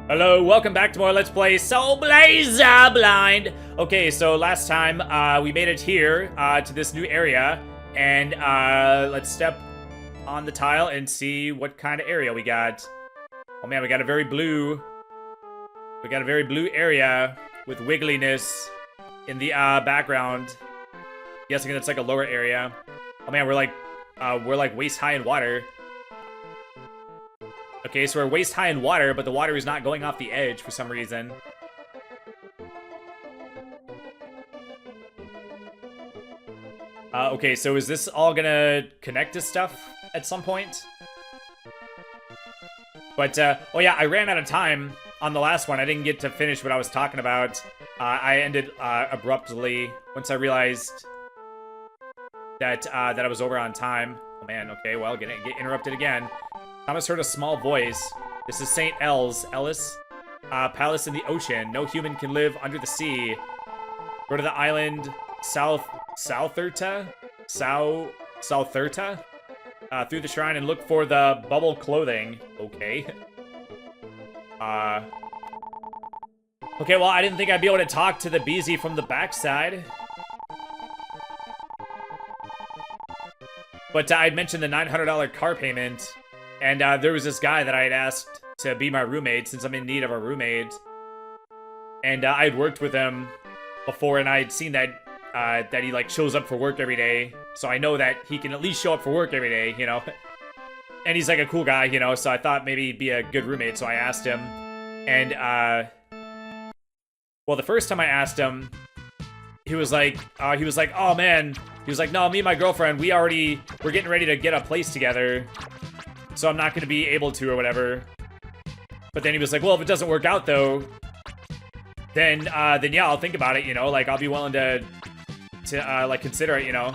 Hello, welcome back to more Let's Play Soul Blazer Blind. Okay, so last time we made it here to this new area, and let's step on the tile and see what kind of area we got. Oh man, we got a very blue area with wiggliness in the background. Guessing that's like a lower area. Oh man, we're like waist high in water. Okay, so we're waist high in water, but the water is not going off the edge for some reason. Okay, so is this all gonna connect to stuff at some point? But, oh yeah, I ran out of time on the last one. I didn't get to finish what I was talking about. I ended abruptly once I realized that that I was over on time. Oh man, okay, well, get interrupted again. Thomas heard a small voice. This is St. Ellis, palace in the ocean. No human can live under the sea. Go to the island Southerta, through the shrine and look for the bubble clothing. Okay. Okay, well, I didn't think I'd be able to talk to the Beezy from the backside. But I'd mentioned the $900 car payment. And there was this guy that I had asked to be my roommate since I'm in need of a roommate. And I'd worked with him before, and I'd seen that that he like shows up for work every day. So I know that he can at least show up for work every day, you know. And he's like a cool guy, you know. So I thought maybe he'd be a good roommate. So I asked him, and well, the first time I asked him, he was like, oh man, he was like, no, me and my girlfriend, we're getting ready to get a place together. So I'm not going to be able to or whatever. But then he was like, well, if it doesn't work out, though, then yeah, I'll think about it, you know? Like, I'll be willing to like, consider it, you know?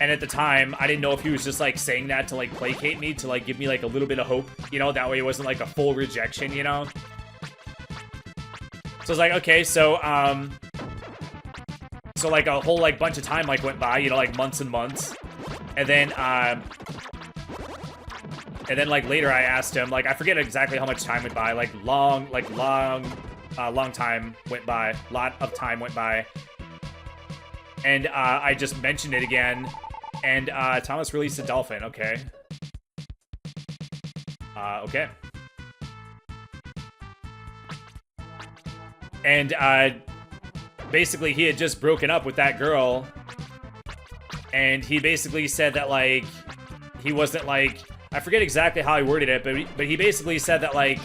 And at the time, I didn't know if he was just, like, saying that to, like, placate me, to, like, give me, like, a little bit of hope, you know? That way it wasn't, like, a full rejection, you know? So I was like, okay, so, like, a whole, like, bunch of time, like, went by, you know, like, months and months. And then, like, later I asked him, like, I forget exactly how much time went by, like, long time went by, lot of time went by. And, I just mentioned it again, and, Thomas released a dolphin, okay. Okay. And, basically he had just broken up with that girl, and he basically said that, like, he wasn't, like, I forget exactly how I worded it, but he basically said that like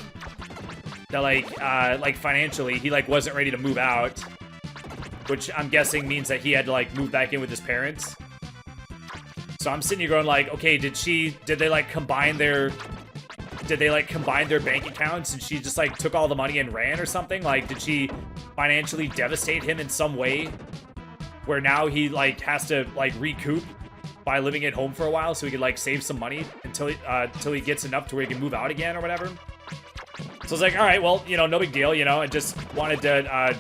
financially he like wasn't ready to move out, which I'm guessing means that he had to like move back in with his parents. So I'm sitting here going like, okay, did they like combine their bank accounts and she just like took all the money and ran or something? Like, did she financially devastate him in some way where now he like has to like recoup by living at home for a while so he could like save some money until he gets enough to where he can move out again or whatever? So I was like, all right, well, you know, no big deal, you know. I just wanted to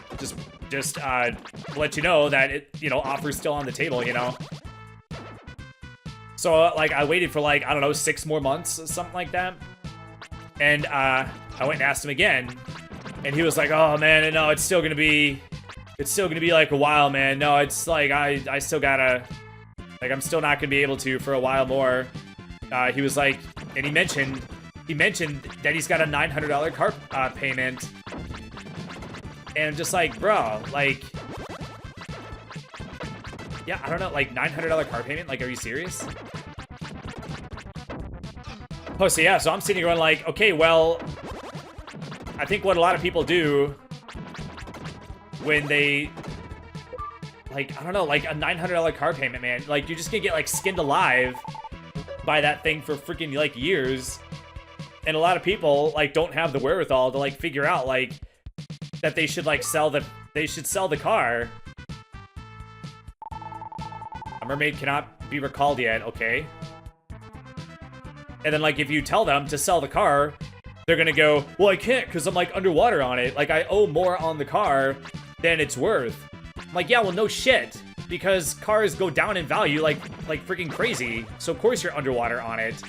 just let you know that it, you know, offer's still on the table, you know. So like I waited for like, I don't know, 6 more months or something like that, and I went and asked him again, and he was like, oh man, no, it's still gonna be like a while, man. No, it's like I still gotta. Like, I'm still not gonna be able to for a while more. He was like, and he mentioned that he's got a $900 car payment. And I'm just like, bro, like, yeah, I don't know, like, $900 car payment? Like, are you serious? Oh, so yeah, so I'm sitting here going like, okay, well, I think what a lot of people do when they, like, I don't know, like a $900 car payment, man. Like, you're just gonna get, like, skinned alive by that thing for freaking, like, years. And a lot of people, like, don't have the wherewithal to, like, figure out, like, that they should, like, sell the car. A mermaid cannot be recalled yet, okay. And then, like, if you tell them to sell the car, they're gonna go, well, I can't because I'm, like, underwater on it. Like, I owe more on the car than it's worth. I'm like, yeah, well, no shit, because cars go down in value like freaking crazy, so of course you're underwater on it.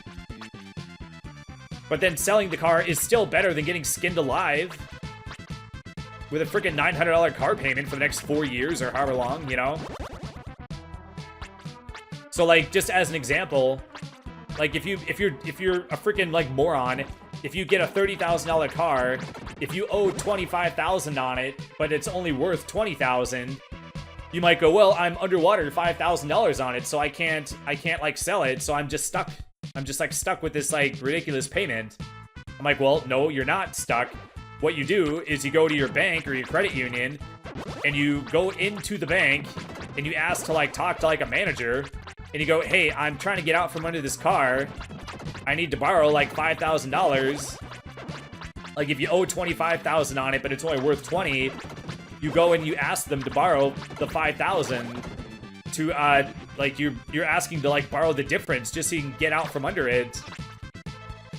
But then selling the car is still better than getting skinned alive with a freaking $900 car payment for the next 4 years or however long, you know? So, like, just as an example, like, if you're a freaking, like, moron, if you get a $30,000 car, if you owe $25,000 on it, but it's only worth $20,000, you might go, well, I'm underwater $5,000 on it, so I can't, like, sell it, so I'm just stuck. I'm just, like, stuck with this, like, ridiculous payment. I'm like, well, no, you're not stuck. What you do is you go to your bank or your credit union, and you go into the bank, and you ask to, like, talk to, like, a manager, and you go, hey, I'm trying to get out from under this car. I need to borrow, like, $5,000. Like, if you owe $25,000 on it, but it's only worth $20,000, you go and you ask them to borrow the $5,000 to, like, you're asking to, like, borrow the difference just so you can get out from under it.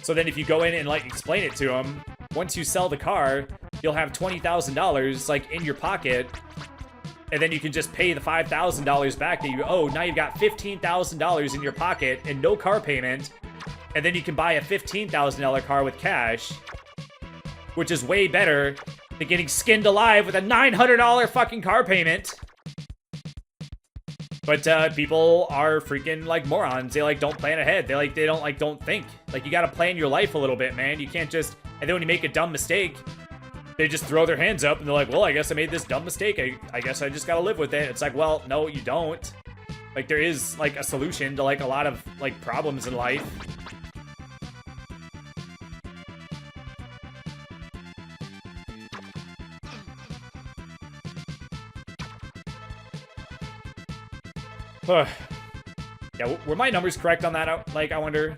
So then if you go in and, like, explain it to them, once you sell the car, you'll have $20,000, like, in your pocket, and then you can just pay the $5,000 back that you owe. Now you've got $15,000 in your pocket and no car payment, and then you can buy a $15,000 car with cash, which is way better than getting skinned alive with a $900 fucking car payment. But people are freaking, like, morons. They, like, don't plan ahead. They don't think. Like, you gotta plan your life a little bit, man. You can't just... And then when you make a dumb mistake, they just throw their hands up and they're like, well, I guess I made this dumb mistake. I guess I just gotta live with it. It's like, well, no, you don't. Like, there is, like, a solution to, like, a lot of, like, problems in life. Yeah, were my numbers correct on that? Like, I wonder.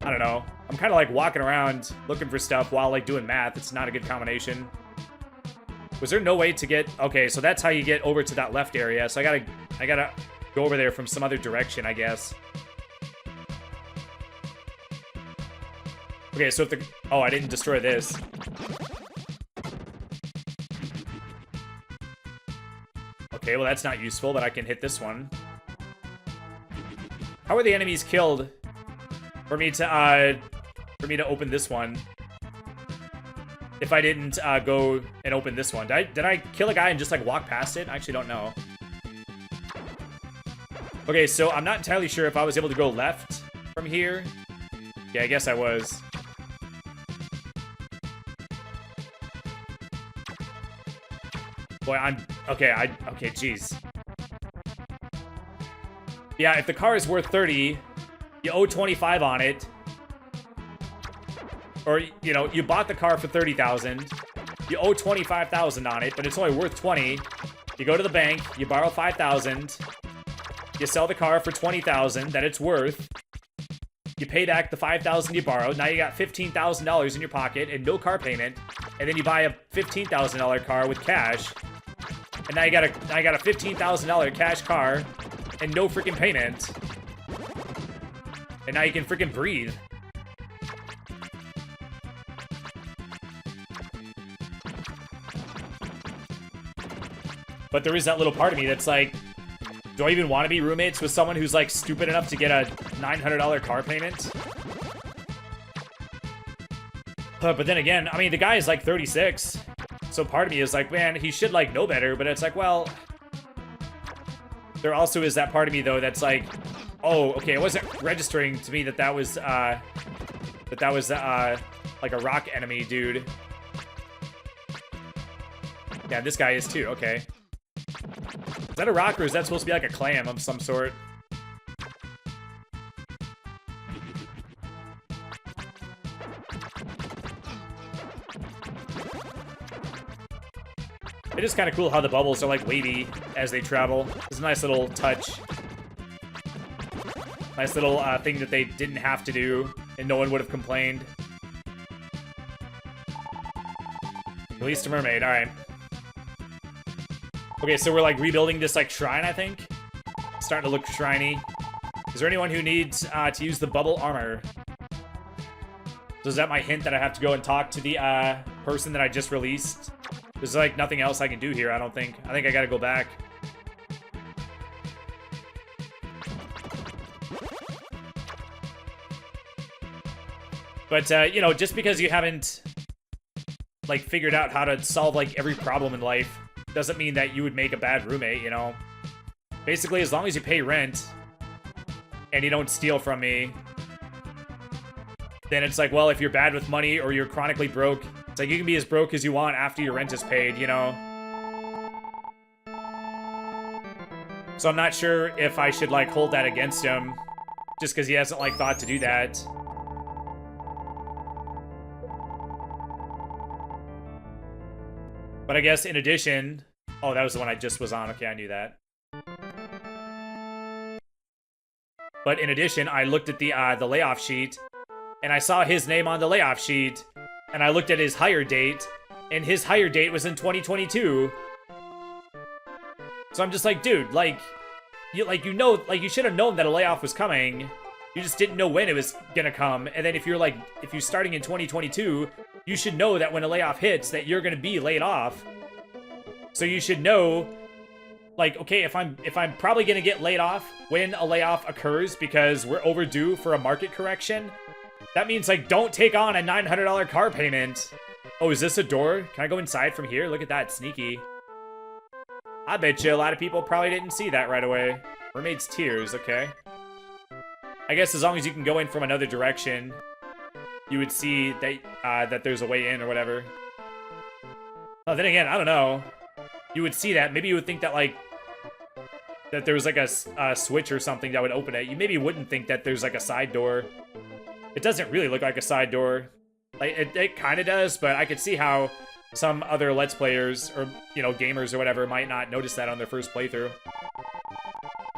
I don't know. I'm kind of, like, walking around looking for stuff while, like, doing math. It's not a good combination. Was there no way to get... Okay, so that's how you get over to that left area. So I gotta go over there from some other direction, I guess. Okay, so if the... Oh, I didn't destroy this. Okay, well, that's not useful, but I can hit this one. How are the enemies killed for me to open this one? If I didn't go and open this one. Did I kill a guy and just, like, walk past it? I actually don't know. Okay, so I'm not entirely sure if I was able to go left from here. Yeah, I guess I was. Boy, okay, okay, jeez. Yeah, if the car is worth 30, you owe 25 on it. Or, you know, you bought the car for 30,000. You owe 25,000 on it, but it's only worth 20. You go to the bank, you borrow 5,000. You sell the car for 20,000 that it's worth. You pay back the 5,000 you borrowed. Now you got $15,000 in your pocket and no car payment. And then you buy a $15,000 car with cash. And now I got a $15,000 cash car and no freaking payment. And now you can freaking breathe. But there is that little part of me that's like, do I even want to be roommates with someone who's, like, stupid enough to get a $900 car payment? But then again, I mean, the guy is, like, 36. So part of me is like, man, he should, like, know better. But it's like, well... There also is that part of me, though, that's like, oh, okay, it wasn't registering to me that that was, like, a rock enemy, dude. Yeah, this guy is, too. Okay. Is that a rock, or is that supposed to be like a clam of some sort? It is kind of cool how the bubbles are, like, wavy as they travel. It's a nice little touch. Nice little thing that they didn't have to do, and no one would have complained. Released a mermaid, alright. Okay, so we're, like, rebuilding this, like, shrine, I think. It's starting to look shriny. Is there anyone who needs to use the bubble armor? So is that my hint that I have to go and talk to the person that I just released? There's, like, nothing else I can do here, I don't think. I think I gotta go back. But, you know, just because you haven't, like, figured out how to solve, like, every problem in life doesn't mean that you would make a bad roommate, you know? Basically, as long as you pay rent and you don't steal from me, then it's like, well, if you're bad with money or you're chronically broke, it's like you can be as broke as you want after your rent is paid, you know? So I'm not sure if I should, like, hold that against him just because he hasn't, like, thought to do that. But I guess in addition... Oh, that was the one I just was on. Okay, I knew that. But in addition, I looked at the layoff sheet, and I saw his name on the layoff sheet, and I looked at his hire date, and his hire date was in 2022. So I'm just like, dude, like, you should have known that a layoff was coming. You just didn't know when it was gonna come. And then if you're starting in 2022, you should know that when a layoff hits that you're gonna be laid off. So you should know, like, okay, if I'm probably gonna get laid off when a layoff occurs because we're overdue for a market correction, that means, like, don't take on a $900 car payment. Oh, is this a door? Can I go inside from here? Look at that, sneaky. I bet you a lot of people probably didn't see that right away. Mermaid's Tears, okay. I guess as long as you can go in from another direction, you would see that that there's a way in or whatever. Oh, then again, I don't know. You would see that. Maybe you would think that, like, that there was, like, a switch or something that would open it. You maybe wouldn't think that there's, like, a side door. It doesn't really look like a side door. Like, it kind of does, but I could see how some other Let's Players, or, you know, gamers or whatever, might not notice that on their first playthrough.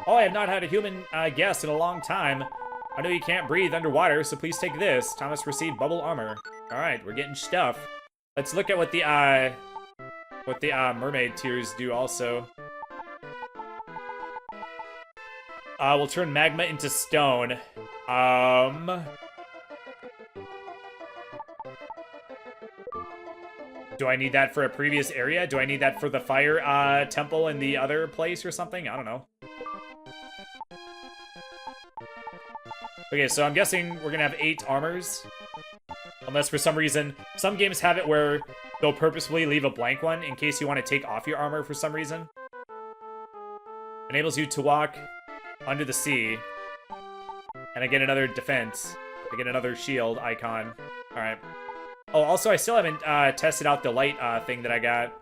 Oh, I have not had a human guest in a long time. I know you can't breathe underwater, so please take this. Thomas received bubble armor. Alright, we're getting stuff. Let's look at what the mermaid tears do also. We'll turn magma into stone. Do I need that for a previous area? Do I need that for the fire temple in the other place or something? I don't know. Okay, so I'm guessing we're gonna have 8 armors. Unless for some reason, some games have it where they'll purposefully leave a blank one in case you want to take off your armor for some reason. Enables you to walk under the sea. And I get another defense. I get another shield icon. Alright. Oh, also, I still haven't tested out the light thing that I got.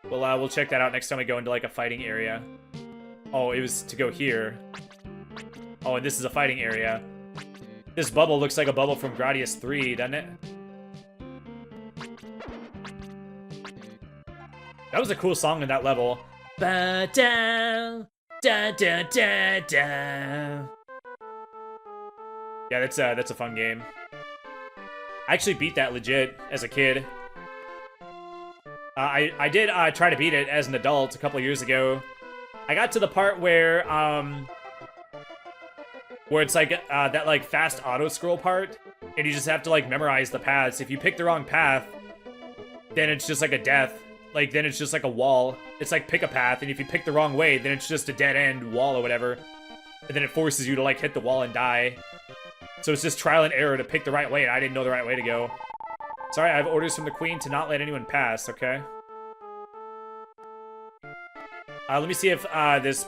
We'll check that out next time we go into, like, a fighting area. Oh, it was to go here. Oh, and this is a fighting area. This bubble looks like a bubble from Gradius 3, doesn't it? That was a cool song in that level. Ba-da, da-da-da-da. Yeah, that's a fun game. I actually beat that legit as a kid. I did try to beat it as an adult a couple years ago. I got to the part where it's like that, like, fast auto scroll part, and you just have to, like, memorize the paths. If you pick the wrong path, then it's just like a death. Like, then it's just like a wall. It's like pick a path, and if you pick the wrong way, then it's just a dead end wall or whatever. And then it forces you to, like, hit the wall and die. So it's just trial and error to pick the right way, and I didn't know the right way to go. Sorry, I have orders from the queen to not let anyone pass, okay? Let me see if this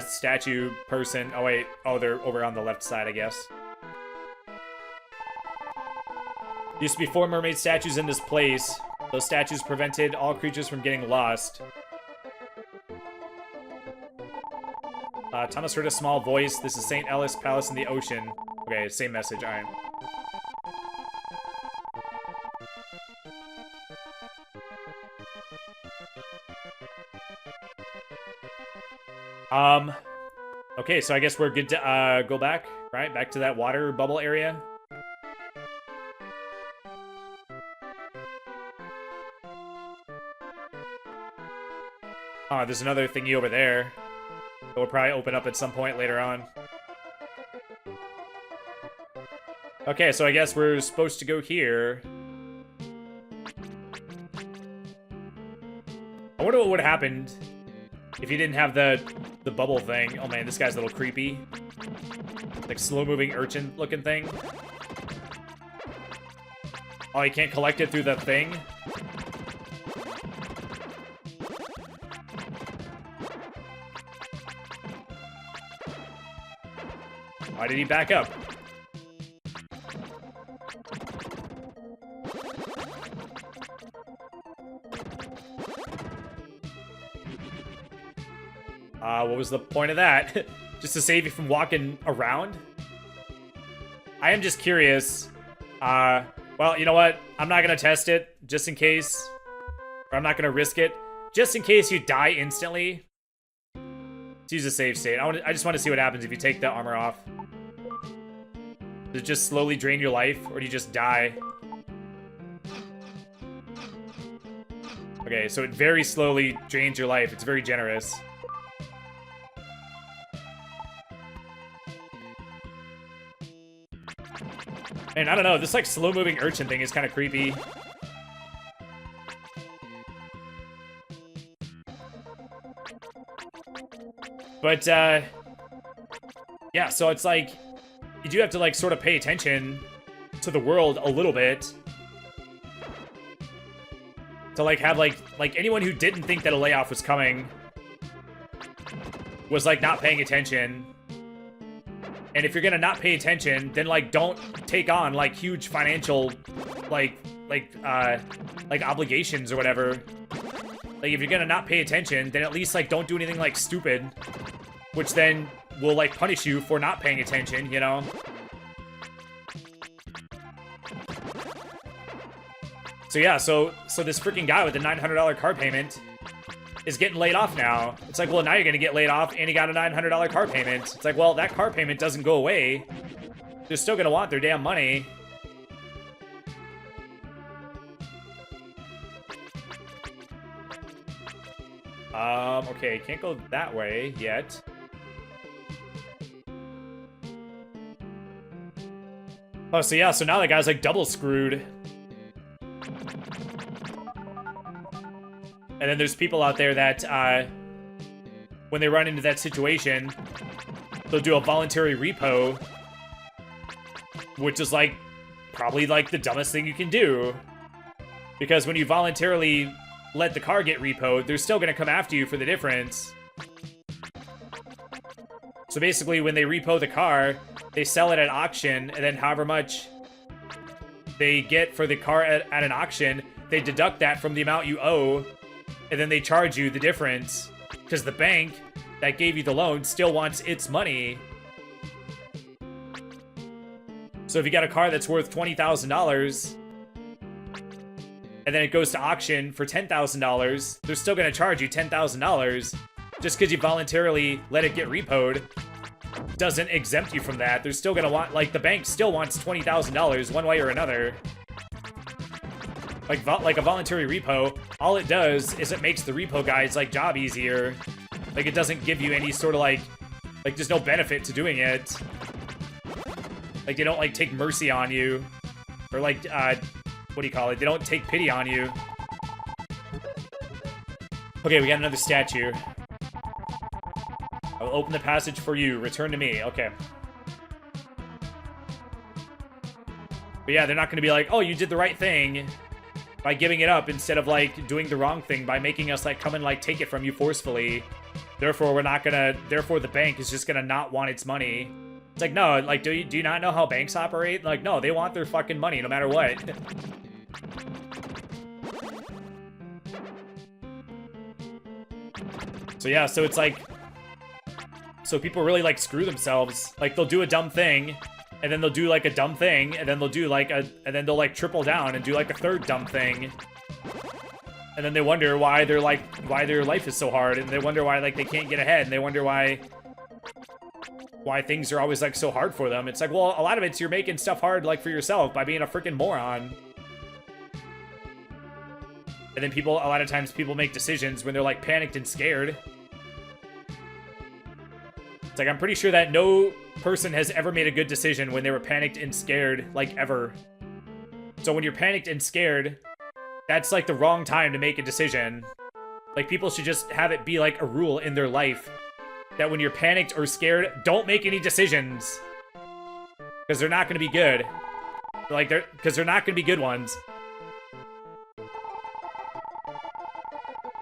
statue person... Oh, wait. Oh, they're over on the left side, I guess. Used to be 4 mermaid statues in this place. Those statues prevented all creatures from getting lost. Thomas heard a small voice. This is St. Ellis Palace in the ocean. Okay, same message. Alright. Okay, so I guess we're good to go back, right? Back to that water bubble area. Oh, there's another thingy over there that will probably open up at some point later on. Okay, so I guess we're supposed to go here. I wonder what would have happened if you didn't have the bubble thing. Oh man, this guy's a little creepy. Like slow-moving urchin-looking thing. Oh, you can't collect it through the thing? Why did he back up? What was the point of that? Just to save you from walking around? I am just curious. Well, you know what? I'm not gonna test it, just in case. Or I'm not gonna risk it. Just in case you die instantly. Let's use a save state. I just want to see what happens if you take the armor off. Does it just slowly drain your life, or do you just die? Okay, so it very slowly drains your life. It's very generous. And I don't know, this like slow-moving urchin thing is kind of creepy. But, yeah, so it's like, you do have to like sort of pay attention to the world a little bit. To like have like anyone who didn't think that a layoff was coming was like not paying attention. And if you're gonna not pay attention, then like don't take on like huge financial like obligations or whatever. Like if you're gonna not pay attention, then at least like don't do anything like stupid, which then will like punish you for not paying attention, you know? So yeah, so this freaking guy with the $900 car payment is getting laid off now. It's like, well, now you're gonna get laid off and you got a $900 car payment. It's like, well, that car payment doesn't go away. They're still gonna want their damn money. Okay, can't go that way yet. Oh, so yeah, so now that guy's like double screwed. And then there's people out there that, when they run into that situation, they'll do a voluntary repo, which is, like, probably, like, the dumbest thing you can do. Because when you voluntarily let the car get repoed, they're still gonna come after you for the difference. So basically, when they repo the car, they sell it at auction, and then however much they get for the car at an auction, they deduct that from the amount you owe, and then they charge you the difference, because the bank that gave you the loan still wants its money. So if you got a car that's worth $20,000, and then it goes to auction for $10,000, they're still going to charge you $10,000. Just because you voluntarily let it get repoed doesn't exempt you from that. They're still going to want, like, the bank still wants $20,000 one way or another. Like a voluntary repo, all it does is it makes the repo guy's, like, job easier. Like, it doesn't give you any sort of, like, there's no benefit to doing it. Like, they don't, like, take mercy on you. Or, like, what do you call it? They don't take pity on you. Okay, we got another statue. I will open the passage for you. Return to me. Okay. But yeah, they're not going to be like, oh, you did the right thing by giving it up instead of, like, doing the wrong thing by making us, like, come and, like, take it from you forcefully. Therefore, we're not gonna... Therefore, the bank is just gonna not want its money. It's like, no, like, do you not know how banks operate? Like, no, they want their fucking money no matter what. So, yeah, so it's like... So people really, like, screw themselves. Like, they'll do a dumb thing... And then they'll do, like, a dumb thing, and then they'll do, like, and then they'll, like, triple down and do, like, a third dumb thing. And then they wonder why they're, like, why their life is so hard, and they wonder why, like, they can't get ahead, and they wonder why things are always, like, so hard for them. It's like, well, a lot of it's you're making stuff hard, like, for yourself by being a freaking moron. And then a lot of times people make decisions when they're, like, panicked and scared. It's like, I'm pretty sure that no person has ever made a good decision when they were panicked and scared, like, ever. So when you're panicked and scared, that's, like, the wrong time to make a decision. Like, people should just have it be, like, a rule in their life that when you're panicked or scared, don't make any decisions. Because they're not going to be good. Like, because they're not going to be good ones.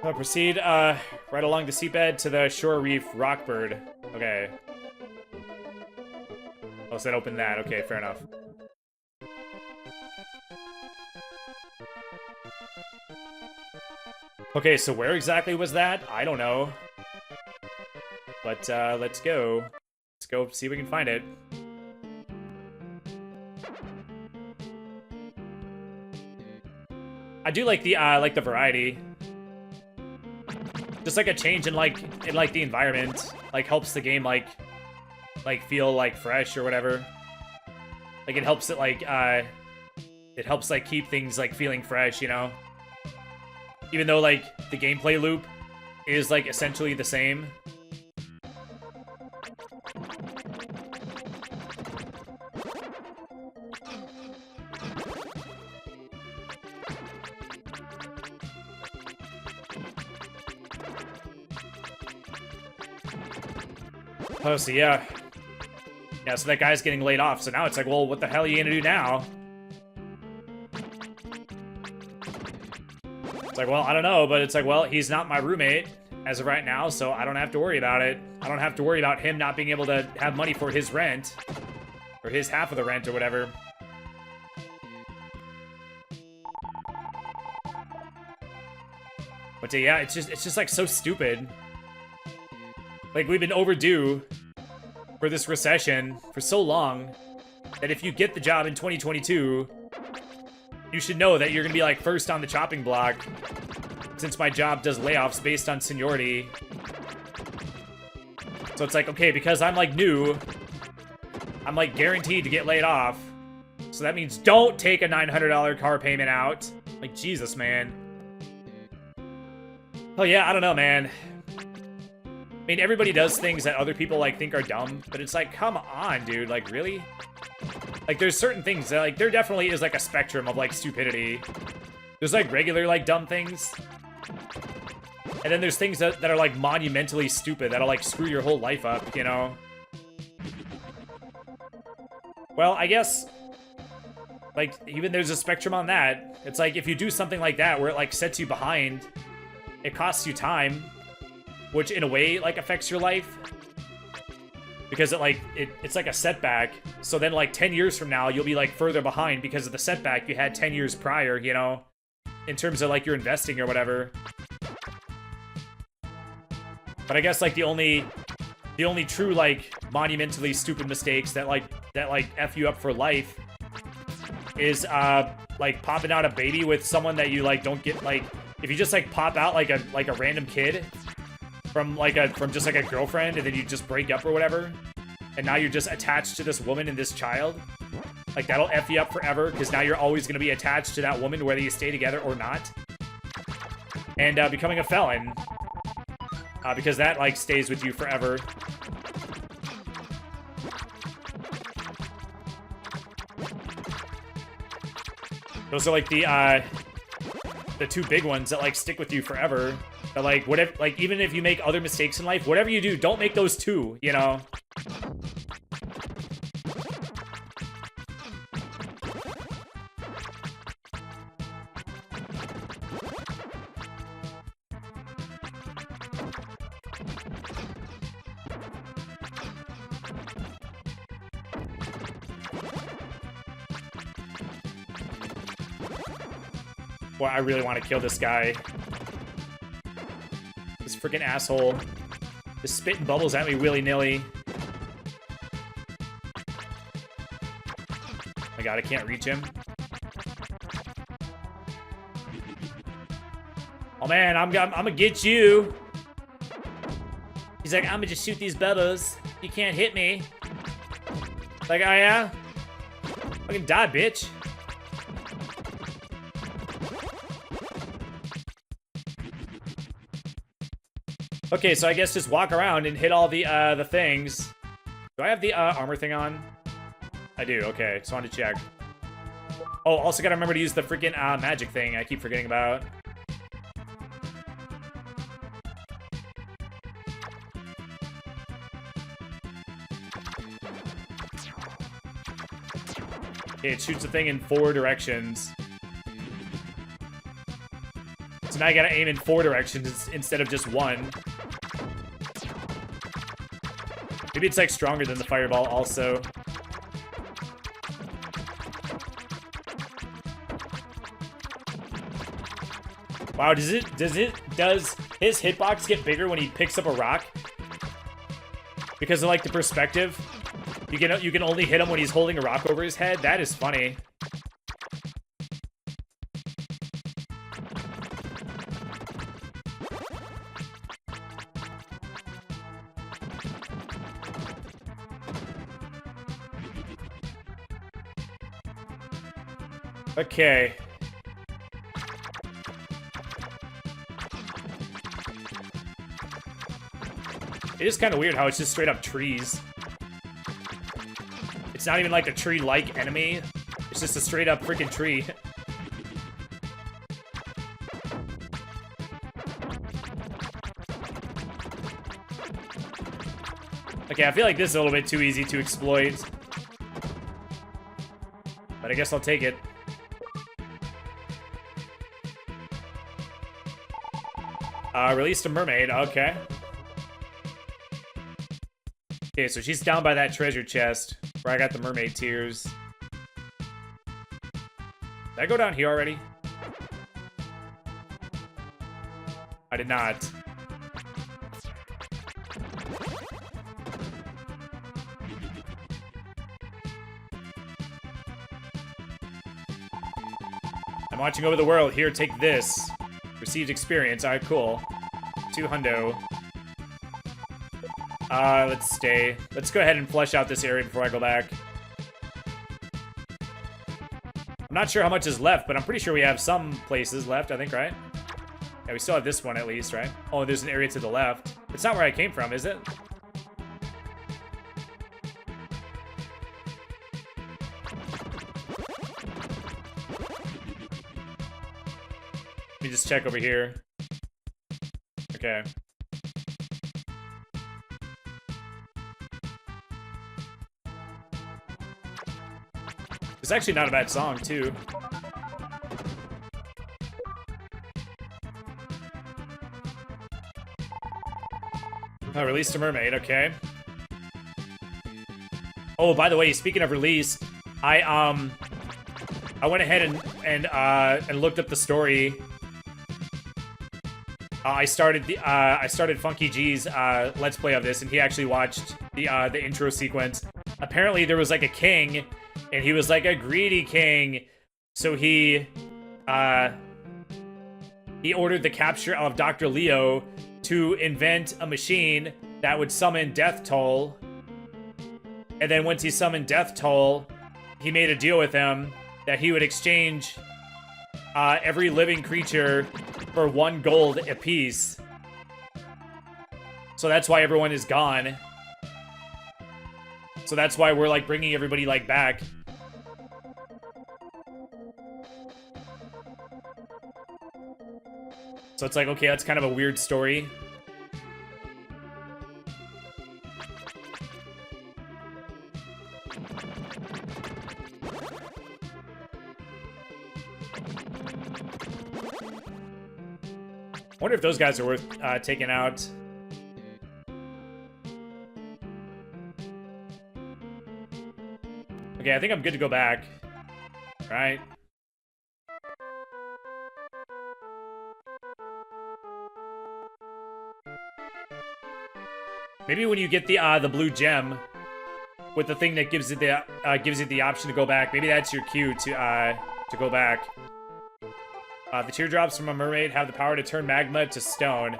Proceed right along the seabed to the shore reef rockbird. Okay. Oh, so that opened that. Okay, fair enough. Okay, so where exactly was that? I don't know. But let's go. Let's go see if we can find it. I do like the variety. Just like a change in the environment, like helps the game like feel like fresh or whatever. Like it helps it like keep things like feeling fresh, you know? Even though like the gameplay loop is like essentially the same. Oh, so yeah. Yeah, so that guy's getting laid off. So now it's like, well, what the hell are you gonna do now? It's like, well, I don't know, but it's like, well, he's not my roommate as of right now, so I don't have to worry about it. I don't have to worry about him not being able to have money for his rent. Or his half of the rent or whatever. But yeah, it's just like so stupid. Like, we've been overdue for this recession for so long that if you get the job in 2022, you should know that you're gonna be like first on the chopping block, since my job does layoffs based on seniority. So it's like, okay, because I'm like new, I'm like guaranteed to get laid off. So that means don't take a $900 car payment out. Like, Jesus, man. Oh yeah, I don't know, man. I mean, everybody does things that other people, like, think are dumb, but it's like, come on, dude, like, really? Like, there's certain things that, like, there definitely is, like, a spectrum of, like, stupidity. There's, like, regular, like, dumb things. And then there's things that are, like, monumentally stupid that'll, like, screw your whole life up, you know? Well, I guess, like, even there's a spectrum on that. It's like, if you do something like that where it, like, sets you behind, it costs you time, which in a way like affects your life because it's like a setback. So then like 10 years from now you'll be like further behind because of the setback you had 10 years prior, you know, in terms of like your investing or whatever. But I guess like the only true like monumentally stupid mistakes that F you up for life is like popping out a baby with someone that you like don't get. Like if you just like pop out like a random kid from just like a girlfriend, and then you just break up or whatever, and now you're just attached to this woman and this child, like that'll F you up forever, because now you're always going to be attached to that woman whether you stay together or not. And becoming a felon, because that like stays with you forever. Those are like the two big ones that like stick with you forever. But like whatever, like even if you make other mistakes in life, whatever you do, don't make those two, you know? Well, I really want to kill this guy. This freaking asshole. Just spitting bubbles at me willy-nilly. Oh my god, I can't reach him. Oh man, I'm gonna get you. He's like, I'm gonna just shoot these bubbles. You can't hit me. Like, oh yeah? Fucking die, bitch. Okay, so I guess just walk around and hit all the things. Do I have the armor thing on? I do, okay. Just wanted to check. Oh, also gotta remember to use the freaking magic thing I keep forgetting about. Okay, it shoots the thing in 4 directions. So now I gotta aim in 4 directions instead of just 1. Maybe it's like stronger than the fireball also. Wow, does his hitbox get bigger when he picks up a rock? Because of like the perspective? You can only hit him when he's holding a rock over his head? That is funny. Okay. It is kind of weird how it's just straight up trees. It's not even like a tree-like enemy. It's just a straight up freaking tree. Okay, I feel like this is a little bit too easy to exploit. But I guess I'll take it. Released a mermaid, okay. Okay, so she's down by that treasure chest where I got the mermaid tears. Did I go down here already? I did not. I'm watching over the world. Here, take this. Received experience. Alright, cool. 2 hundo. Let's stay. Let's go ahead and flesh out this area before I go back. I'm not sure how much is left, but I'm pretty sure we have some places left, I think, right? Yeah, we still have this one at least, right? Oh, there's an area to the left. It's not where I came from, is it? Let me just check over here. Okay. It's actually not a bad song, too. Oh, released a mermaid, okay. Oh, by the way, speaking of release, I went ahead and looked up the story. I started Funky G's Let's Play of this, and he actually watched the intro sequence. Apparently, there was like a king, and he was like a greedy king, so he ordered the capture of Dr. Leo to invent a machine that would summon Deathtoll. And then once he summoned Deathtoll, he made a deal with him that he would exchange every living creature for 1 gold apiece. So that's why everyone is gone. So that's why we're like bringing everybody like back. So it's like, okay, that's kind of a weird story. I wonder if those guys are worth taking out. Okay, I think I'm good to go back. Right? Maybe when you get the blue gem with the thing that gives it the option to go back, maybe that's your cue to go back. The teardrops from a mermaid have the power to turn magma to stone.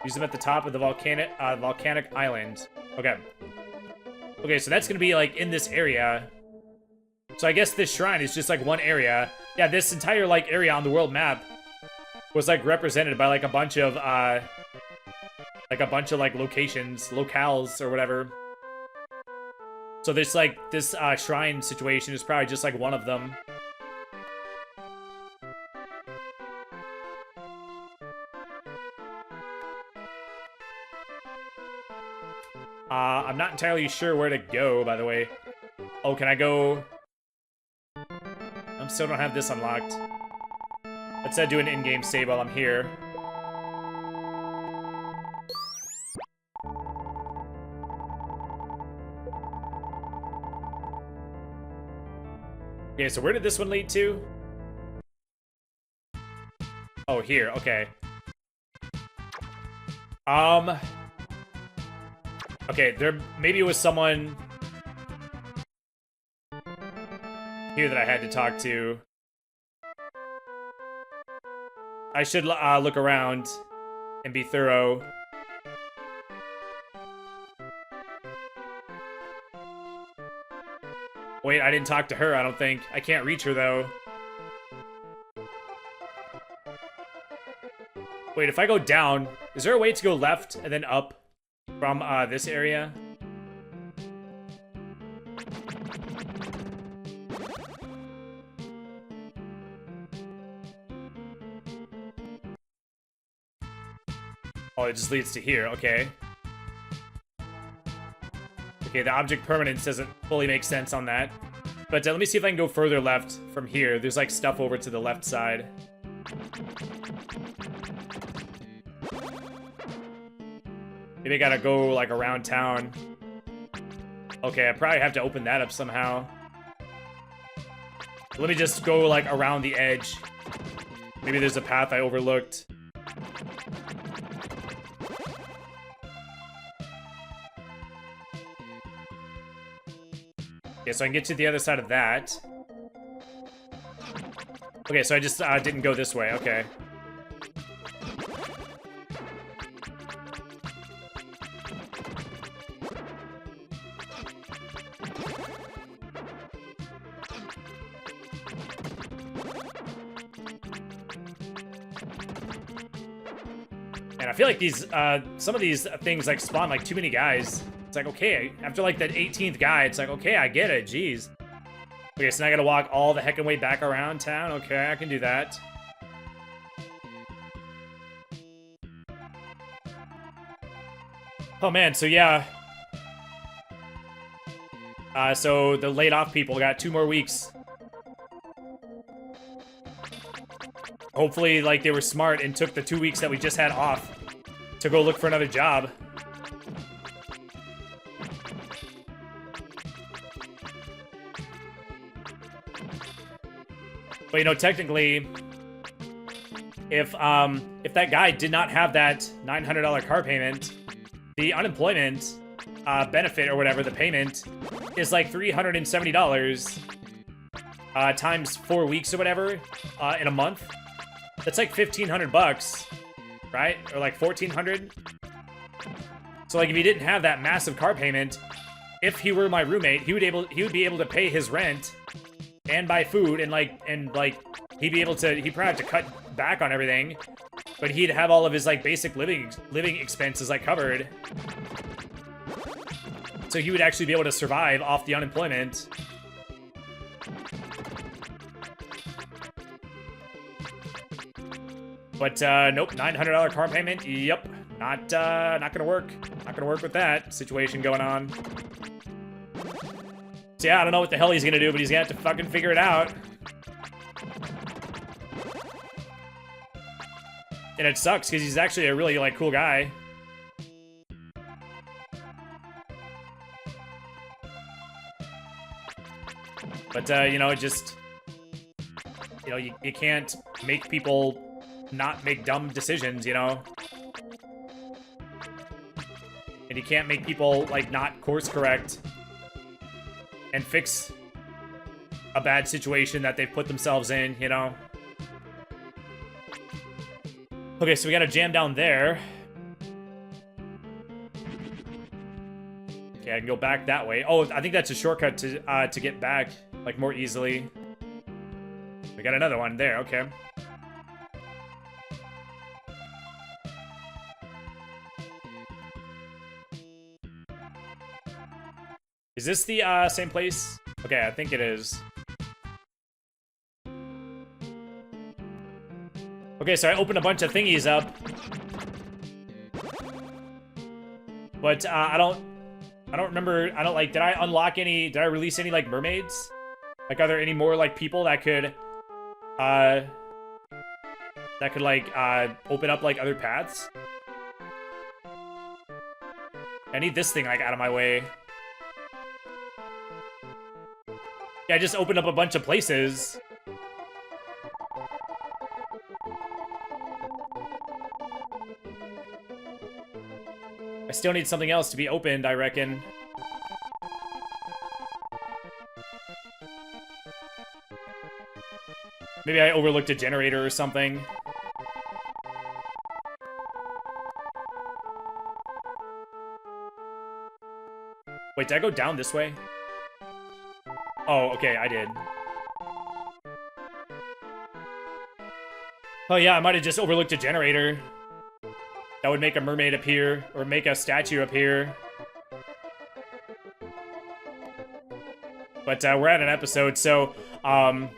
Use them at the top of the volcanic island. Okay. Okay, so that's gonna be like in this area. So I guess this shrine is just like one area. Yeah, this entire like area on the world map was like represented by like a bunch of like locations, locales or whatever. So this shrine situation is probably just like one of them. I'm not entirely sure where to go, by the way. Oh, can I go? still don't have this unlocked. Let's do an in-game save while I'm here. Okay, so where did this one lead to? Oh, here, okay. Okay, maybe it was someone here that I had to talk to. I should look around and be thorough. Wait, I didn't talk to her, I don't think. I can't reach her, though. Wait, if I go down, is there a way to go left and then up from this area? Oh, it just leads to here, okay. Okay, the object permanence doesn't fully make sense on that. But let me see if I can go further left from here. There's like stuff over to the left side. Maybe I gotta go like around town. Okay, I probably have to open that up somehow. Let me just go like around the edge. Maybe there's a path I overlooked. Okay, so I can get to the other side of that. Okay, so I just didn't go this way. Okay. And I feel like these, some of these things like spawn like too many guys. It's like, okay, after like that 18th guy, it's like, okay, I get it, jeez. Okay, so now I gotta walk all the heckin' way back around town? Okay, I can do that. Oh man, so yeah. So the laid off people got 2 more weeks. Hopefully, like, they were smart and took the 2 weeks that we just had off to go look for another job. But, you know, technically, if that guy did not have that $900 car payment, the unemployment benefit or whatever, the payment, is like $370 times 4 weeks or whatever in a month. That's like $1,500, right? Or like $1,400. So like if he didn't have that massive car payment, if he were my roommate, he would be able to pay his rent and buy food and he'd probably have to cut back on everything, but he'd have all of his like basic living expenses like covered. So he would actually be able to survive off the unemployment. But nope, $900 car payment. Yep, not gonna work. Not gonna work with that situation going on. So yeah, I don't know what the hell he's gonna do, but he's gonna have to fucking figure it out. And it sucks because he's actually a really like cool guy. But you know, it just, you know, you can't make people not make dumb decisions, you know? And you can't make people like not course correct and fix a bad situation that they've put themselves in, you know? Okay, so we got a jam down there. Okay, I can go back that way. Oh, I think that's a shortcut to get back, like, more easily. We got another one there, okay. Is this the same place? Okay, I think it is. Okay, so I opened a bunch of thingies up. But I don't remember, did I unlock any, did I release any like mermaids? Like, are there any more, like, people that could, like, open up, like, other paths? I need this thing, like, out of my way. Yeah, I just opened up a bunch of places. I still need something else to be opened, I reckon. Maybe I overlooked a generator or something. Wait, did I go down this way? Oh, okay, I did. Oh yeah, I might have just overlooked a generator. That would make a mermaid appear, or make a statue appear. But we're at an episode, so I'll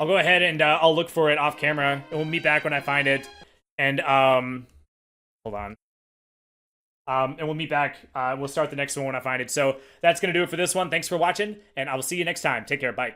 go ahead and I'll look for it off camera, and we'll meet back when I find it. And hold on. And we'll meet back. We'll start the next one when I find it. So that's gonna do it for this one. Thanks for watching, and I will see you next time. Take care. Bye.